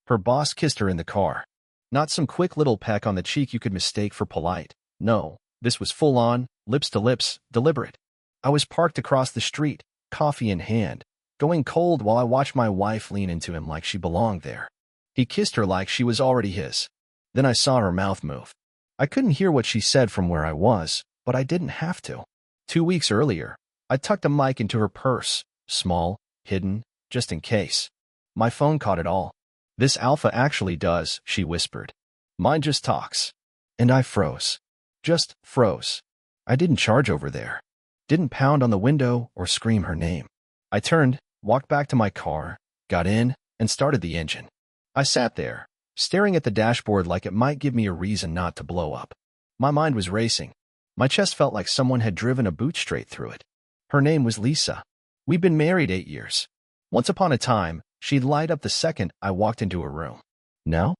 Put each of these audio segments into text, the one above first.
Her boss kissed her in the car. Not some quick little peck on the cheek you could mistake for polite. No, this was full-on, lips to lips, deliberate. I was parked across the street, coffee in hand, going cold while I watched my wife lean into him like she belonged there. He kissed her like she was already his. Then I saw her mouth move. I couldn't hear what she said from where I was, but I didn't have to. 2 weeks earlier, I tucked a mic into her purse, small, hidden, just in case. My phone caught it all. "This alpha actually does," she whispered. "Mine just talks." And I froze. Just froze. I didn't charge over there. Didn't pound on the window or scream her name. I turned, walked back to my car, got in, and started the engine. I sat there, staring at the dashboard like it might give me a reason not to blow up. My mind was racing. My chest felt like someone had driven a boot straight through it. Her name was Lisa. We'd been married 8 years. Once upon a time, she'd light up the second I walked into her room. Now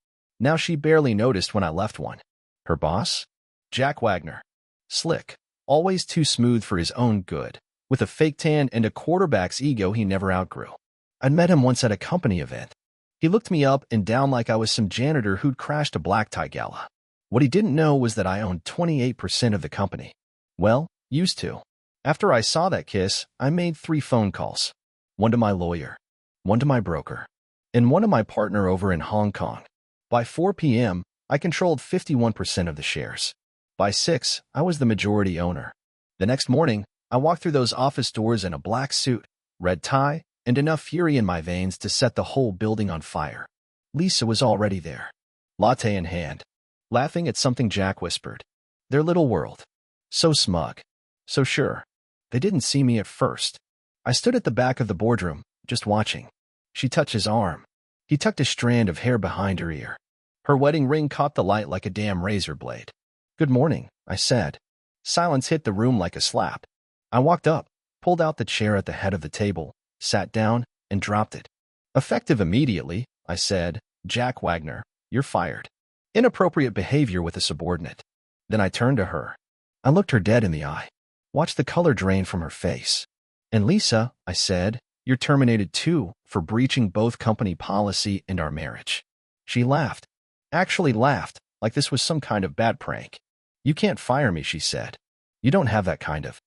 she barely noticed when I left one. Her boss? Jack Wagner. Slick, always too smooth for his own good, with a fake tan and a quarterback's ego he never outgrew. I'd met him once at a company event. He looked me up and down like I was some janitor who'd crashed a black tie gala. What he didn't know was that I owned 28% of the company. Well, used to. After I saw that kiss, I made 3 phone calls. One to my lawyer, one to my broker, and one to my partner over in Hong Kong. By 4 p.m., I controlled 51% of the shares. By 6, I was the majority owner. The next morning, I walked through those office doors in a black suit, red tie, and enough fury in my veins to set the whole building on fire. Lisa was already there, latte in hand, laughing at something Jack whispered. Their little world. So smug. So sure. They didn't see me at first. I stood at the back of the boardroom, just watching. She touched his arm. He tucked a strand of hair behind her ear. Her wedding ring caught the light like a damn razor blade. "Good morning," I said. Silence hit the room like a slap. I walked up, pulled out the chair at the head of the table, sat down, and dropped it. "Effective immediately," I said. "Jack Wagner, you're fired." Inappropriate behavior with a subordinate. Then I turned to her. I looked her dead in the eye. Watched the color drain from her face. "And Lisa," I said, "you're terminated too for breaching both company policy and our marriage." She laughed. Actually laughed, like this was some kind of bad prank. "You can't fire me," she said. "You don't have that kind of."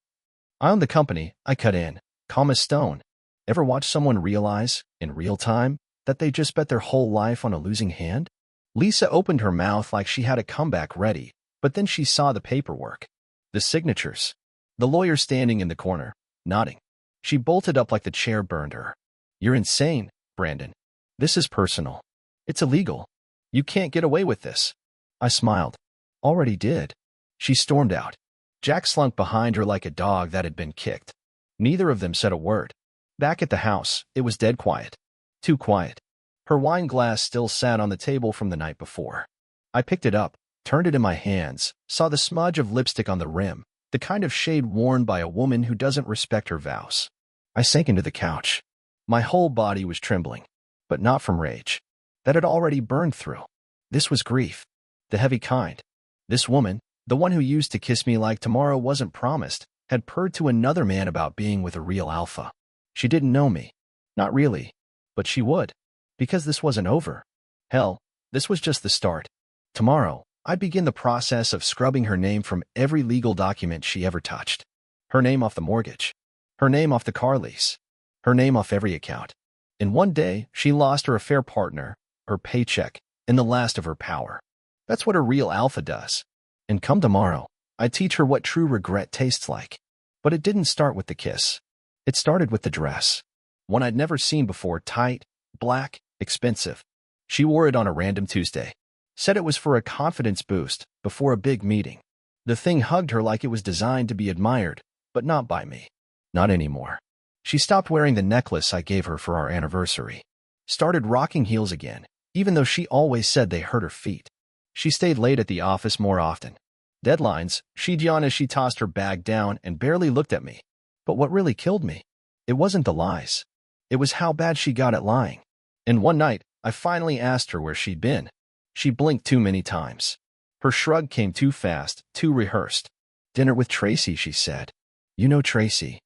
"I own the company," I cut in, calm as stone. Ever watch someone realize, in real time, that they just bet their whole life on a losing hand? Lisa opened her mouth like she had a comeback ready, but then she saw the paperwork. The signatures. The lawyer standing in the corner, nodding. She bolted up like the chair burned her. "You're insane, Brandon. This is personal. It's illegal. You can't get away with this." I smiled. "Already did." She stormed out. Jack slunk behind her like a dog that had been kicked. Neither of them said a word. Back at the house, it was dead quiet. Too quiet. Her wine glass still sat on the table from the night before. I picked it up, turned it in my hands, saw the smudge of lipstick on the rim, the kind of shade worn by a woman who doesn't respect her vows. I sank into the couch. My whole body was trembling, but not from rage. That had already burned through. This was grief. The heavy kind. This woman, the one who used to kiss me like tomorrow wasn't promised, had purred to another man about being with a real alpha. She didn't know me. Not really. But she would. Because this wasn't over. Hell, this was just the start. Tomorrow, I'd begin the process of scrubbing her name from every legal document she ever touched. Her name off the mortgage. Her name off the car lease. Her name off every account. In one day, she lost her affair partner, her paycheck, and the last of her power. That's what a real alpha does. And come tomorrow, I'd teach her what true regret tastes like. But it didn't start with the kiss. It started with the dress. One I'd never seen before, tight, black, expensive. She wore it on a random Tuesday. Said it was for a confidence boost before a big meeting. The thing hugged her like it was designed to be admired, but not by me. Not anymore. She stopped wearing the necklace I gave her for our anniversary. Started rocking heels again, even though she always said they hurt her feet. She stayed late at the office more often. Deadlines, she'd yawn as she tossed her bag down and barely looked at me. But what really killed me? It wasn't the lies. It was how bad she got at lying. And one night, I finally asked her where she'd been. She blinked too many times. Her shrug came too fast, too rehearsed. "Dinner with Tracy," she said. "You know Tracy."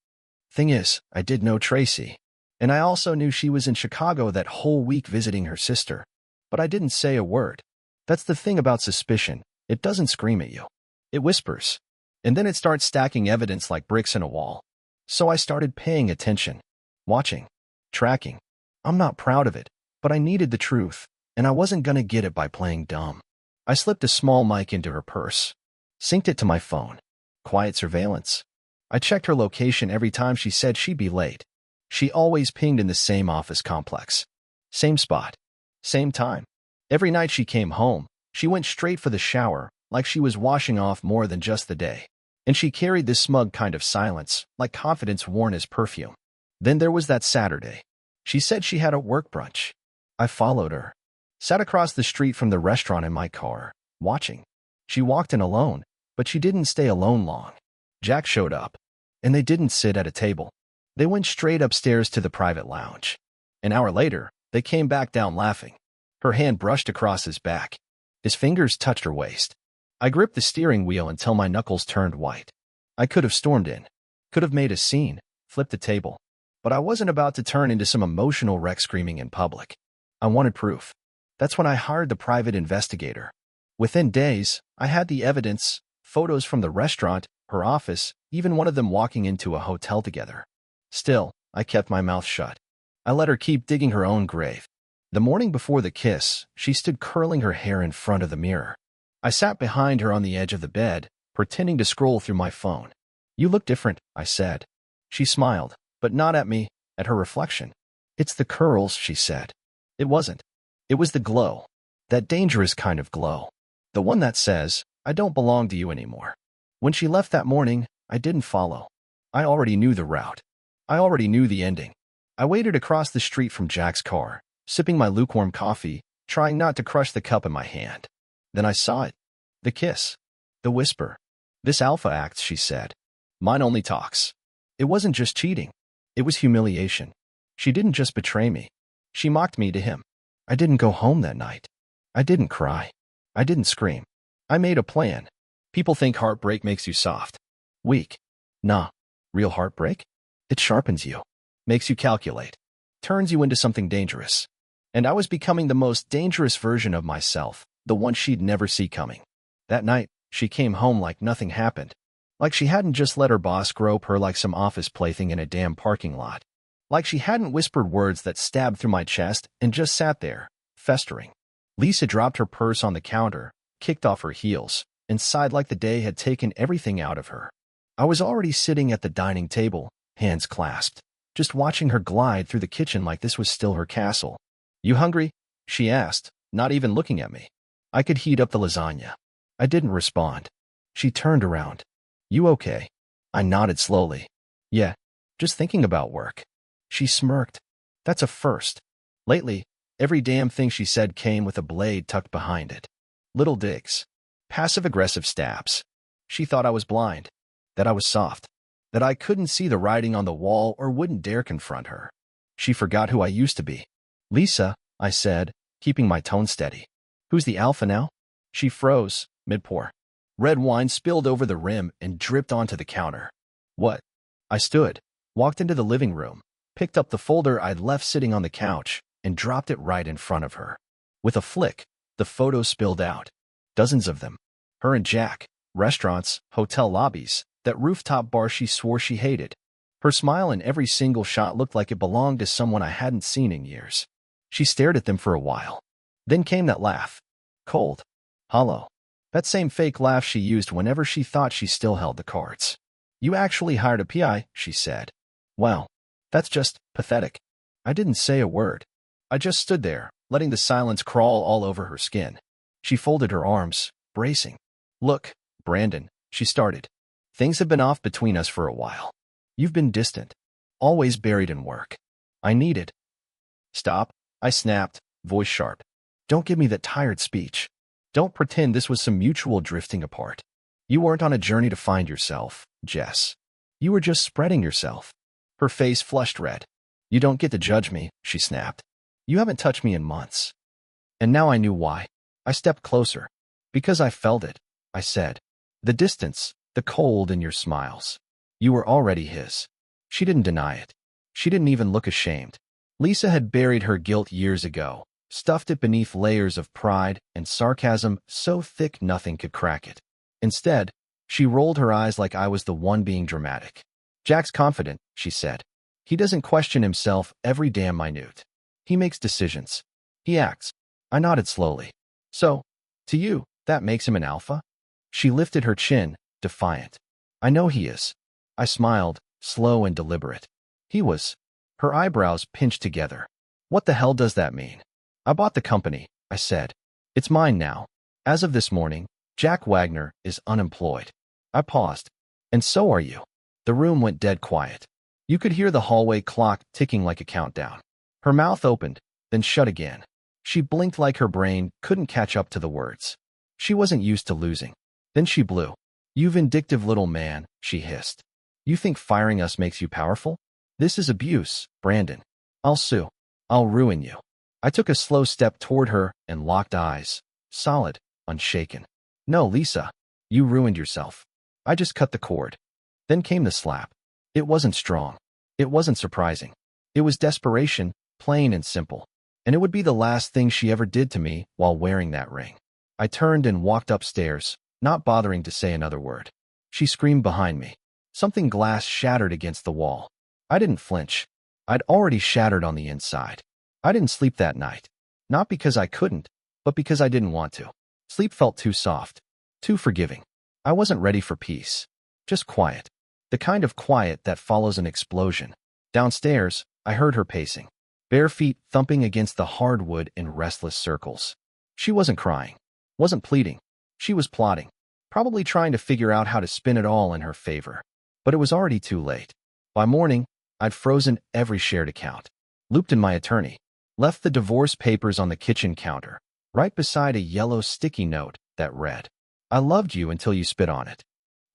Thing is, I did know Tracy. And I also knew she was in Chicago that whole week visiting her sister. but I didn't say a word. That's the thing about suspicion. It doesn't scream at you. It whispers. And then it starts stacking evidence like bricks in a wall. So I started paying attention. Watching. Tracking. I'm not proud of it, but I needed the truth, and I wasn't gonna get it by playing dumb. I slipped a small mic into her purse. Synced it to my phone. Quiet surveillance. I checked her location every time she said she'd be late. She always pinged in the same office complex. Same spot. Same time. Every night she came home, she went straight for the shower, like she was washing off more than just the day. And she carried this smug kind of silence, like confidence worn as perfume. Then there was that Saturday. She said she had a work brunch. I followed her. Sat across the street from the restaurant in my car, watching. She walked in alone, but she didn't stay alone long. Jack showed up, and they didn't sit at a table. They went straight upstairs to the private lounge. An hour later, they came back down laughing. Her hand brushed across his back. His fingers touched her waist. I gripped the steering wheel until my knuckles turned white. I could have stormed in, could have made a scene, flipped the table. But I wasn't about to turn into some emotional wreck screaming in public. I wanted proof. That's when I hired the private investigator. Within days, I had the evidence, photos from the restaurant, her office, even one of them walking into a hotel together. Still, I kept my mouth shut. I let her keep digging her own grave. The morning before the kiss, she stood curling her hair in front of the mirror. I sat behind her on the edge of the bed, pretending to scroll through my phone. "You look different," I said. She smiled, but not at me, at her reflection. "It's the curls," she said. It wasn't. It was the glow. That dangerous kind of glow. The one that says, "I don't belong to you anymore." When she left that morning, I didn't follow. I already knew the route. I already knew the ending. I waited across the street from Jack's car, sipping my lukewarm coffee, trying not to crush the cup in my hand. Then I saw it. The kiss. The whisper. "This alpha acts," she said. "Mine only talks." It wasn't just cheating. It was humiliation. She didn't just betray me. She mocked me to him. I didn't go home that night. I didn't cry. I didn't scream. I made a plan. People think heartbreak makes you soft. Weak. Nah. Real heartbreak? It sharpens you. Makes you calculate. Turns you into something dangerous. And I was becoming the most dangerous version of myself, the one she'd never see coming. That night, she came home like nothing happened. Like she hadn't just let her boss grope her like some office plaything in a damn parking lot. Like she hadn't whispered words that stabbed through my chest and just sat there, festering. Lisa dropped her purse on the counter, kicked off her heels, and sighed like the day had taken everything out of her. I was already sitting at the dining table, hands clasped, just watching her glide through the kitchen like this was still her castle. "You hungry?" she asked, not even looking at me. I could heat up the lasagna. I didn't respond. She turned around. "You okay?" I nodded slowly. "Yeah, just thinking about work." She smirked. "That's a first." Lately, every damn thing she said came with a blade tucked behind it. Little digs. Passive-aggressive stabs. She thought I was blind. That I was soft. That I couldn't see the writing on the wall or wouldn't dare confront her. She forgot who I used to be. "Lisa," I said, keeping my tone steady. "Who's the alpha now?" She froze, mid-pour. Red wine spilled over the rim and dripped onto the counter. "What?" I stood, walked into the living room, picked up the folder I'd left sitting on the couch, and dropped it right in front of her. With a flick, the photos spilled out. Dozens of them. Her and Jack, restaurants, hotel lobbies, that rooftop bar she swore she hated. Her smile in every single shot looked like it belonged to someone I hadn't seen in years. She stared at them for a while. Then came that laugh. Cold. Hollow. That same fake laugh she used whenever she thought she still held the cards. "You actually hired a PI," she said. "Well, that's just pathetic." I didn't say a word. I just stood there, letting the silence crawl all over her skin. She folded her arms, bracing. "Look, Brandon," she started. "Things have been off between us for a while. You've been distant. Always buried in work. I needed—" "Stop," I snapped, voice sharp. "Don't give me that tired speech. Don't pretend this was some mutual drifting apart. You weren't on a journey to find yourself, Jess. You were just spreading yourself." Her face flushed red. "You don't get to judge me," she snapped. "You haven't touched me in months." And now I knew why. I stepped closer. "Because I felt it," I said. "The distance, the cold in your smiles. You were already his." She didn't deny it. She didn't even look ashamed. Lisa had buried her guilt years ago, stuffed it beneath layers of pride and sarcasm so thick nothing could crack it. Instead, she rolled her eyes like I was the one being dramatic. Jack's confident, she said. He doesn't question himself every damn minute. He makes decisions. He acts. I nodded slowly. So, to you, that makes him an alpha? She lifted her chin, defiant. I know he is. I smiled, slow and deliberate. He was. Her eyebrows pinched together. What the hell does that mean? I bought the company, I said. It's mine now. As of this morning, Jack Wagner is unemployed. I paused. And so are you. The room went dead quiet. You could hear the hallway clock ticking like a countdown. Her mouth opened, then shut again. She blinked like her brain couldn't catch up to the words. She wasn't used to losing. Then she blew. You vindictive little man, she hissed. You think firing us makes you powerful? This is abuse, Brandon. I'll sue. I'll ruin you. I took a slow step toward her and locked eyes. Solid, unshaken. No, Lisa. You ruined yourself. I just cut the cord. Then came the slap. It wasn't strong. It wasn't surprising. It was desperation, plain and simple. And it would be the last thing she ever did to me while wearing that ring. I turned and walked upstairs, not bothering to say another word. She screamed behind me. Something glass shattered against the wall. I didn't flinch. I'd already shattered on the inside. I didn't sleep that night. Not because I couldn't, but because I didn't want to. Sleep felt too soft, too forgiving. I wasn't ready for peace. Just quiet. The kind of quiet that follows an explosion. Downstairs, I heard her pacing, bare feet thumping against the hardwood in restless circles. She wasn't crying, wasn't pleading. She was plotting, probably trying to figure out how to spin it all in her favor. But it was already too late. By morning, I'd frozen every shared account, looped in my attorney, left the divorce papers on the kitchen counter, right beside a yellow sticky note that read, I loved you until you spit on it.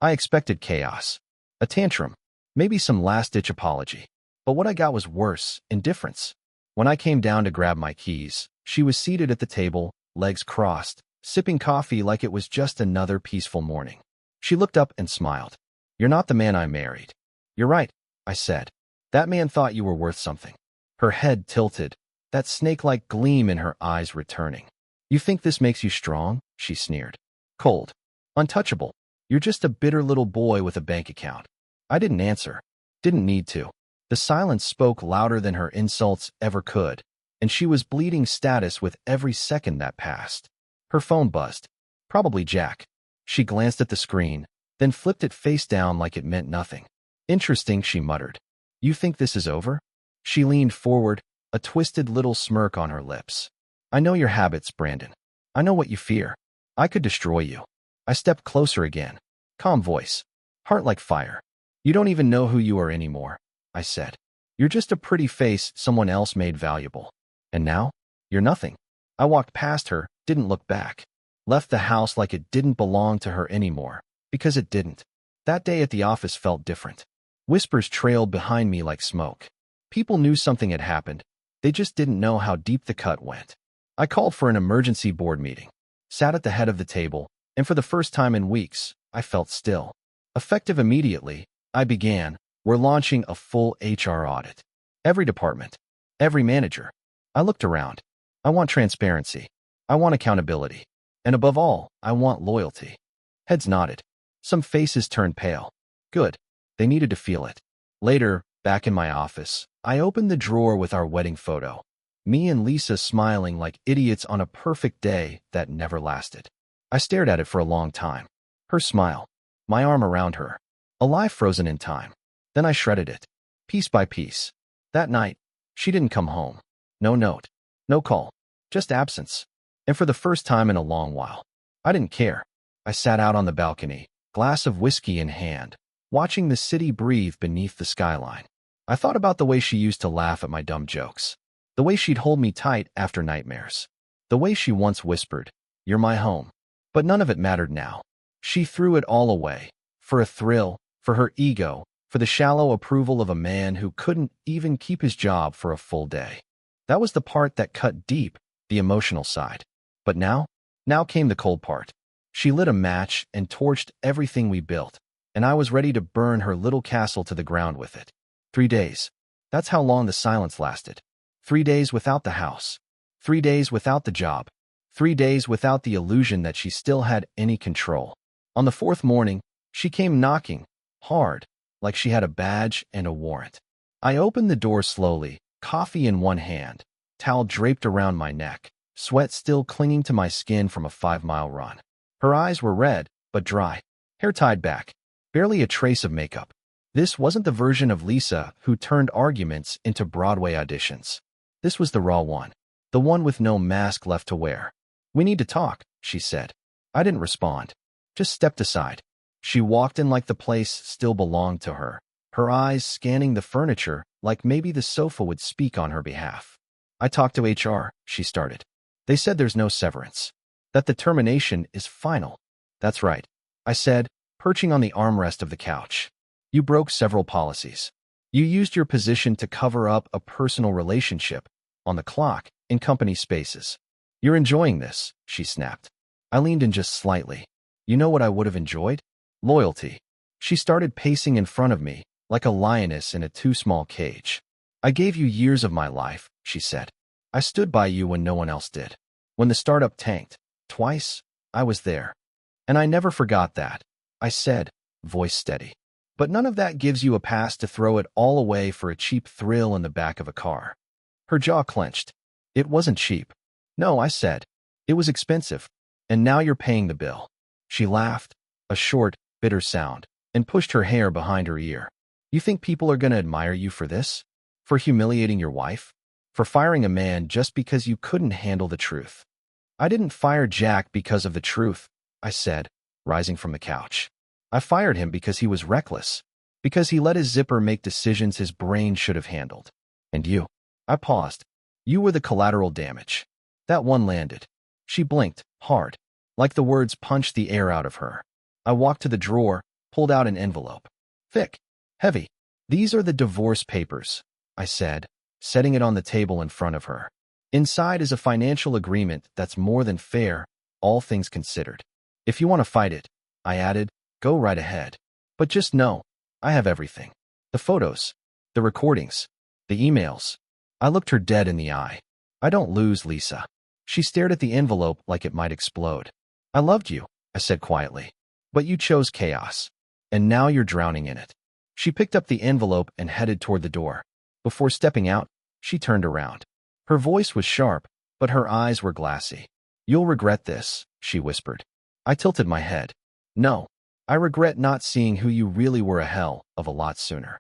I expected chaos, a tantrum, maybe some last-ditch apology. But what I got was worse, indifference. When I came down to grab my keys, she was seated at the table, legs crossed, sipping coffee like it was just another peaceful morning. She looked up and smiled. You're not the man I married. You're right, I said. That man thought you were worth something. Her head tilted, that snake-like gleam in her eyes returning. You think this makes you strong? She sneered. Cold. Untouchable. You're just a bitter little boy with a bank account. I didn't answer. Didn't need to. The silence spoke louder than her insults ever could, and she was bleeding status with every second that passed. Her phone buzzed. Probably Jack. She glanced at the screen, then flipped it face down like it meant nothing. Interesting, she muttered. You think this is over? She leaned forward, a twisted little smirk on her lips. I know your habits, Brandon. I know what you fear. I could destroy you. I stepped closer again. Calm voice. Heart like fire. You don't even know who you are anymore, I said. You're just a pretty face someone else made valuable. And now? You're nothing. I walked past her, didn't look back. Left the house like it didn't belong to her anymore, because it didn't. That day at the office felt different. Whispers trailed behind me like smoke. People knew something had happened. They just didn't know how deep the cut went. I called for an emergency board meeting, sat at the head of the table, and for the first time in weeks, I felt still. Effective immediately, I began, we're launching a full HR audit. Every department, every manager. I looked around. I want transparency. I want accountability. And above all, I want loyalty. Heads nodded. Some faces turned pale. Good. They needed to feel it. Later, back in my office, I opened the drawer with our wedding photo. Me and Lisa smiling like idiots on a perfect day that never lasted. I stared at it for a long time. Her smile. My arm around her. A lie frozen in time. Then I shredded it. Piece by piece. That night, she didn't come home. No note. No call. Just absence. And for the first time in a long while, I didn't care. I sat out on the balcony, glass of whiskey in hand, watching the city breathe beneath the skyline. I thought about the way she used to laugh at my dumb jokes. The way she'd hold me tight after nightmares. The way she once whispered, "You're my home." But none of it mattered now. She threw it all away. For a thrill, for her ego, for the shallow approval of a man who couldn't even keep his job for a full day. That was the part that cut deep, the emotional side. But now came the cold part. She lit a match and torched everything we built, and I was ready to burn her little castle to the ground with it. 3 days. That's how long the silence lasted. 3 days without the house. 3 days without the job. 3 days without the illusion that she still had any control. On the fourth morning, she came knocking, hard, like she had a badge and a warrant. I opened the door slowly, coffee in one hand, towel draped around my neck, sweat still clinging to my skin from a 5-mile run. Her eyes were red, but dry, hair tied back, barely a trace of makeup. This wasn't the version of Lisa who turned arguments into Broadway auditions. This was the raw one, the one with no mask left to wear. "We need to talk," she said. I didn't respond, just stepped aside. She walked in like the place still belonged to her, her eyes scanning the furniture like maybe the sofa would speak on her behalf. "I talked to HR," she started. "They said there's no severance, that the termination is final." "That's right," I said, perching on the armrest of the couch. "You broke several policies. You used your position to cover up a personal relationship, on the clock, in company spaces. You're enjoying this," she snapped. I leaned in just slightly. "You know what I would have enjoyed? Loyalty." She started pacing in front of me, like a lioness in a too small cage. "I gave you years of my life," she said. "I stood by you when no one else did. When the startup tanked, twice, I was there. And I never forgot that," I said, voice steady. "But none of that gives you a pass to throw it all away for a cheap thrill in the back of a car." Her jaw clenched. "It wasn't cheap." "No," I said. "It was expensive. And now you're paying the bill." She laughed, a short, bitter sound, and pushed her hair behind her ear. "You think people are going to admire you for this? For humiliating your wife? For firing a man just because you couldn't handle the truth?" "I didn't fire Jack because of the truth," I said, rising from the couch. "I fired him because he was reckless, because he let his zipper make decisions his brain should have handled. And you," I paused, "you were the collateral damage." That one landed. She blinked, hard, like the words punched the air out of her. I walked to the drawer, pulled out an envelope. Thick, heavy. "These are the divorce papers," I said, setting it on the table in front of her. "Inside is a financial agreement that's more than fair, all things considered. If you want to fight it," I added, "go right ahead. But just know, I have everything. The photos, the recordings, the emails." I looked her dead in the eye. "I don't lose, Lisa." She stared at the envelope like it might explode. "I loved you," I said quietly. "But you chose chaos. And now you're drowning in it." She picked up the envelope and headed toward the door. Before stepping out, she turned around. Her voice was sharp, but her eyes were glassy. "You'll regret this," she whispered. I tilted my head. "No, I regret not seeing who you really were a hell of a lot sooner."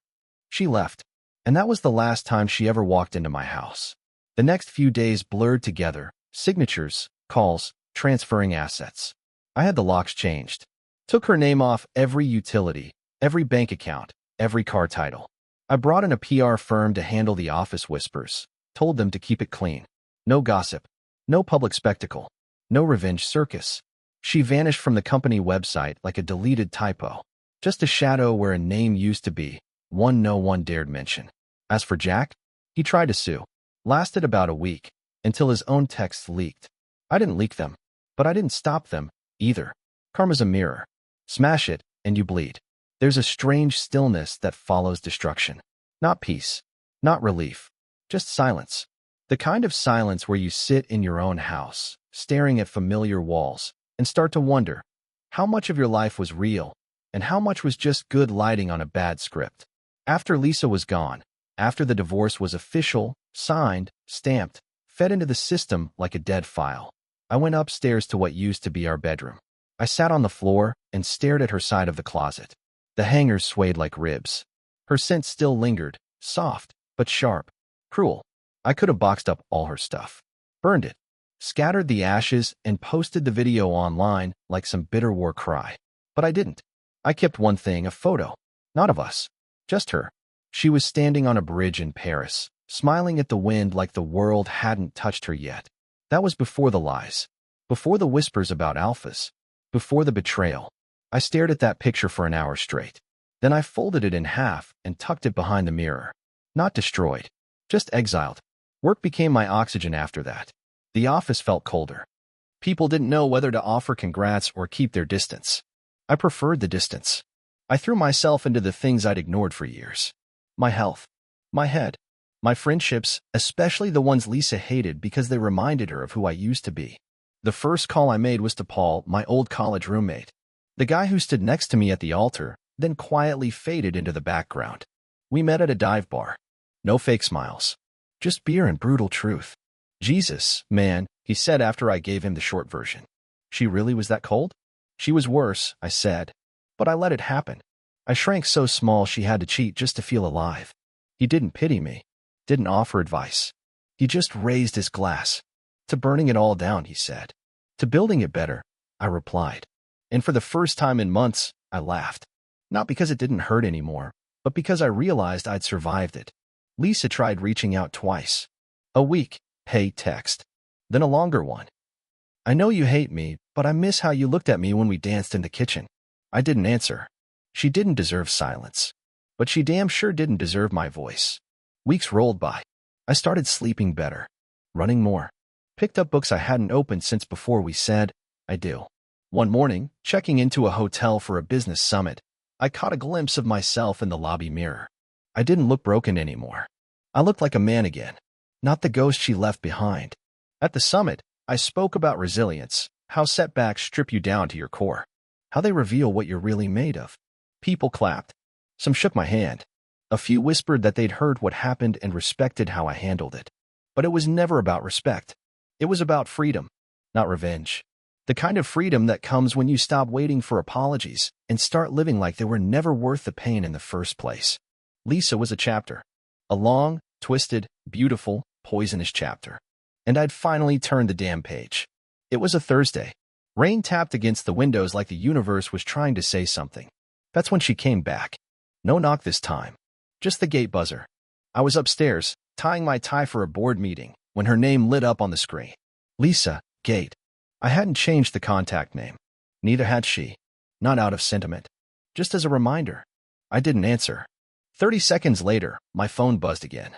She left, and that was the last time she ever walked into my house. The next few days blurred together, signatures, calls, transferring assets. I had the locks changed. Took her name off every utility, every bank account, every car title. I brought in a PR firm to handle the office whispers, told them to keep it clean. No gossip, no public spectacle, no revenge circus. She vanished from the company website like a deleted typo. Just a shadow where a name used to be, one no one dared mention. As for Jack, he tried to sue. Lasted about a week, until his own texts leaked. I didn't leak them, but I didn't stop them, either. Karma's a mirror. Smash it, and you bleed. There's a strange stillness that follows destruction. Not peace, not relief, just silence. The kind of silence where you sit in your own house, staring at familiar walls, and start to wonder how much of your life was real and how much was just good lighting on a bad script. After Lisa was gone, after the divorce was official, signed, stamped, fed into the system like a dead file, I went upstairs to what used to be our bedroom. I sat on the floor and stared at her side of the closet. The hangers swayed like ribs. Her scent still lingered, soft, but sharp, cruel. I could have boxed up all her stuff, burned it, scattered the ashes, and posted the video online like some bitter war cry. But I didn't. I kept one thing, a photo. Not of us. Just her. She was standing on a bridge in Paris, smiling at the wind like the world hadn't touched her yet. That was before the lies. Before the whispers about alphas. Before the betrayal. I stared at that picture for an hour straight. Then I folded it in half and tucked it behind the mirror. Not destroyed. Just exiled. Work became my oxygen after that. The office felt colder. People didn't know whether to offer congrats or keep their distance. I preferred the distance. I threw myself into the things I'd ignored for years. My health. My head. My friendships, especially the ones Lisa hated because they reminded her of who I used to be. The first call I made was to Paul, my old college roommate. The guy who stood next to me at the altar, then quietly faded into the background. We met at a dive bar. No fake smiles. Just beer and brutal truth. Jesus, man, he said after I gave him the short version. She really was that cold? She was worse, I said. But I let it happen. I shrank so small she had to cheat just to feel alive. He didn't pity me. Didn't offer advice. He just raised his glass. To burning it all down, he said. To building it better, I replied. And for the first time in months, I laughed. Not because it didn't hurt anymore, but because I realized I'd survived it. Lisa tried reaching out twice. A week, hey text. Then a longer one. I know you hate me, but I miss how you looked at me when we danced in the kitchen. I didn't answer. She didn't deserve silence. But she damn sure didn't deserve my voice. Weeks rolled by. I started sleeping better. Running more. Picked up books I hadn't opened since before we said, I do. One morning, checking into a hotel for a business summit, I caught a glimpse of myself in the lobby mirror. I didn't look broken anymore. I looked like a man again, not the ghost she left behind. At the summit, I spoke about resilience, how setbacks strip you down to your core, how they reveal what you're really made of. People clapped. Some shook my hand. A few whispered that they'd heard what happened and respected how I handled it. But it was never about respect. It was about freedom, not revenge. The kind of freedom that comes when you stop waiting for apologies and start living like they were never worth the pain in the first place. Lisa was a chapter. A long, twisted, beautiful, poisonous chapter. And I'd finally turned the damn page. It was a Thursday. Rain tapped against the windows like the universe was trying to say something. That's when she came back. No knock this time. Just the gate buzzer. I was upstairs, tying my tie for a board meeting, when her name lit up on the screen. Lisa, gate. I hadn't changed the contact name. Neither had she. Not out of sentiment. Just as a reminder. I didn't answer. 30 seconds later, my phone buzzed again.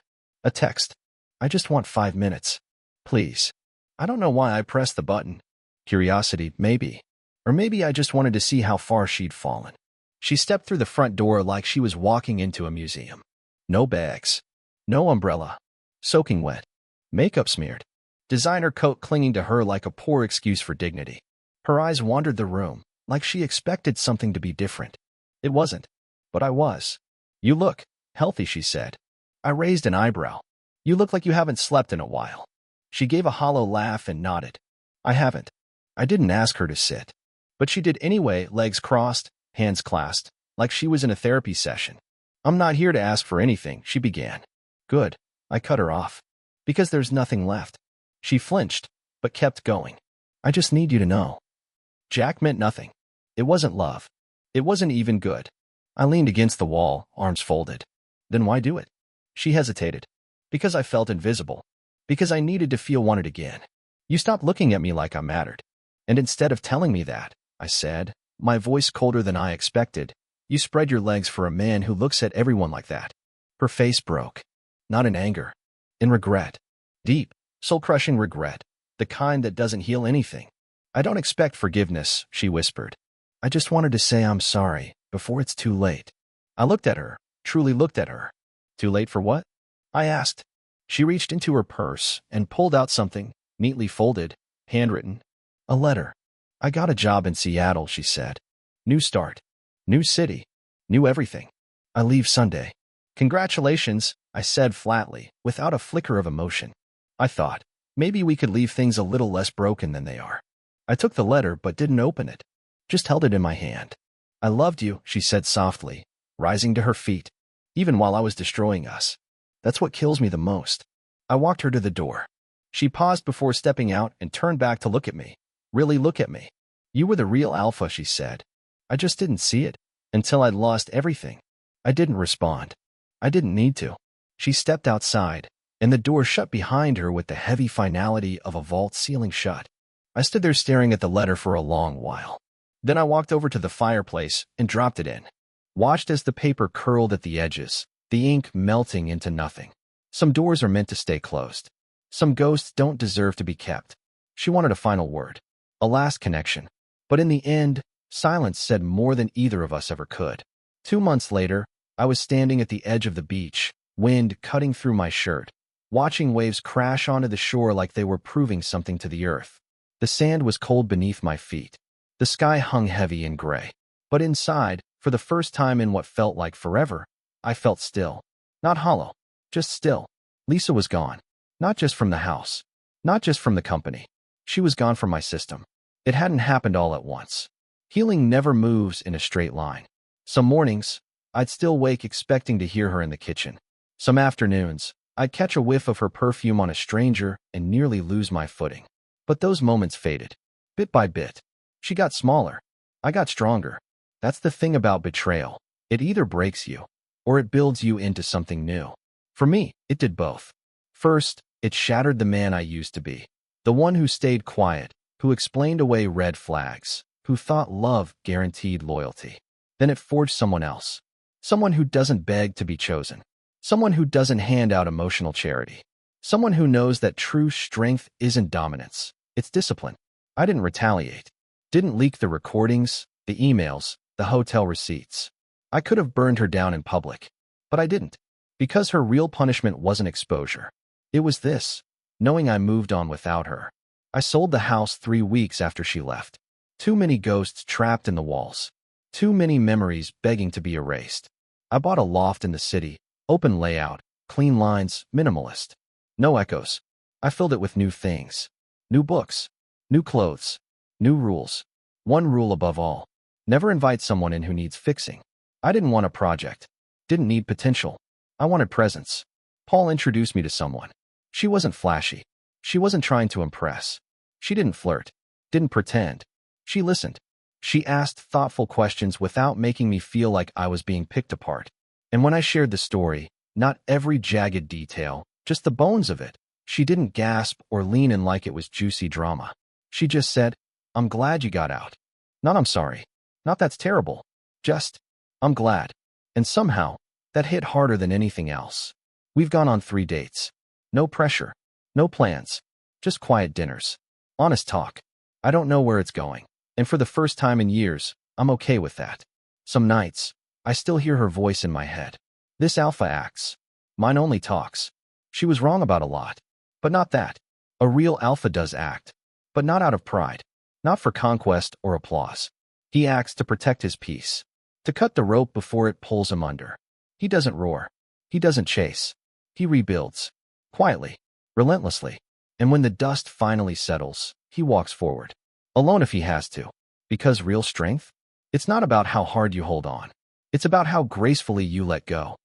A text. I just want 5 minutes. Please. I don't know why I pressed the button. Curiosity, maybe. Or maybe I just wanted to see how far she'd fallen. She stepped through the front door like she was walking into a museum. No bags. No umbrella. Soaking wet. Makeup smeared. Designer coat clinging to her like a poor excuse for dignity. Her eyes wandered the room, like she expected something to be different. It wasn't. But I was. You look healthy, she said. I raised an eyebrow. You look like you haven't slept in a while. She gave a hollow laugh and nodded. I haven't. I didn't ask her to sit. But she did anyway, legs crossed, hands clasped, like she was in a therapy session. I'm not here to ask for anything, she began. Good. I cut her off. Because there's nothing left. She flinched, but kept going. I just need you to know. Jack meant nothing. It wasn't love. It wasn't even good. I leaned against the wall, arms folded. Then why do it? She hesitated. Because I felt invisible. Because I needed to feel wanted again. You stopped looking at me like I mattered. And instead of telling me that, I said, my voice colder than I expected, you spread your legs for a man who looks at everyone like that. Her face broke. Not in anger. In regret. Deep, soul-crushing regret. The kind that doesn't heal anything. I don't expect forgiveness, she whispered. I just wanted to say I'm sorry, before it's too late. I looked at her, truly looked at her. Too late for what? I asked. She reached into her purse and pulled out something, neatly folded, handwritten. A letter. I got a job in Seattle, she said. New start. New city. New everything. I leave Sunday. Congratulations, I said flatly, without a flicker of emotion. I thought, maybe we could leave things a little less broken than they are. I took the letter but didn't open it. Just held it in my hand. I loved you, she said softly, rising to her feet, even while I was destroying us. That's what kills me the most. I walked her to the door. She paused before stepping out and turned back to look at me. Really look at me. You were the real alpha, she said. I just didn't see it until I'd lost everything. I didn't respond. I didn't need to. She stepped outside, and the door shut behind her with the heavy finality of a vault ceiling shut. I stood there staring at the letter for a long while. Then I walked over to the fireplace and dropped it in. Watched as the paper curled at the edges, the ink melting into nothing. Some doors are meant to stay closed. Some ghosts don't deserve to be kept. She wanted a final word, a last connection. But in the end, silence said more than either of us ever could. 2 months later, I was standing at the edge of the beach, wind cutting through my shirt, watching waves crash onto the shore like they were proving something to the earth. The sand was cold beneath my feet. The sky hung heavy and gray. But inside, for the first time in what felt like forever, I felt still. Not hollow, just still. Lisa was gone. Not just from the house. Not just from the company. She was gone from my system. It hadn't happened all at once. Healing never moves in a straight line. Some mornings, I'd still wake expecting to hear her in the kitchen. Some afternoons, I'd catch a whiff of her perfume on a stranger and nearly lose my footing. But those moments faded. Bit by bit. She got smaller. I got stronger. That's the thing about betrayal. It either breaks you, or it builds you into something new. For me, it did both. First, it shattered the man I used to be. The one who stayed quiet, who explained away red flags, who thought love guaranteed loyalty. Then it forged someone else. Someone who doesn't beg to be chosen. Someone who doesn't hand out emotional charity. Someone who knows that true strength isn't dominance. It's discipline. I didn't retaliate. Didn't leak the recordings, the emails, the hotel receipts. I could have burned her down in public. But I didn't. Because her real punishment wasn't exposure. It was this, knowing I moved on without her. I sold the house 3 weeks after she left. Too many ghosts trapped in the walls. Too many memories begging to be erased. I bought a loft in the city, open layout, clean lines, minimalist. No echoes. I filled it with new things. New books. New clothes. New rules. One rule above all. Never invite someone in who needs fixing. I didn't want a project. Didn't need potential. I wanted presence. Paul introduced me to someone. She wasn't flashy. She wasn't trying to impress. She didn't flirt. Didn't pretend. She listened. She asked thoughtful questions without making me feel like I was being picked apart. And when I shared the story, not every jagged detail, just the bones of it, she didn't gasp or lean in like it was juicy drama. She just said, "I'm glad you got out." Not "I'm sorry." Not "that's terrible." Just, "I'm glad." And somehow, that hit harder than anything else. We've gone on 3 dates. No pressure. No plans. Just quiet dinners. Honest talk. I don't know where it's going. And for the first time in years, I'm okay with that. Some nights, I still hear her voice in my head. This alpha acts. Mine only talks. She was wrong about a lot. But not that. A real alpha does act. But not out of pride. Not for conquest or applause. He acts to protect his peace. To cut the rope before it pulls him under. He doesn't roar. He doesn't chase. He rebuilds. Quietly. Relentlessly. And when the dust finally settles, he walks forward. Alone if he has to. Because real strength? It's not about how hard you hold on. It's about how gracefully you let go.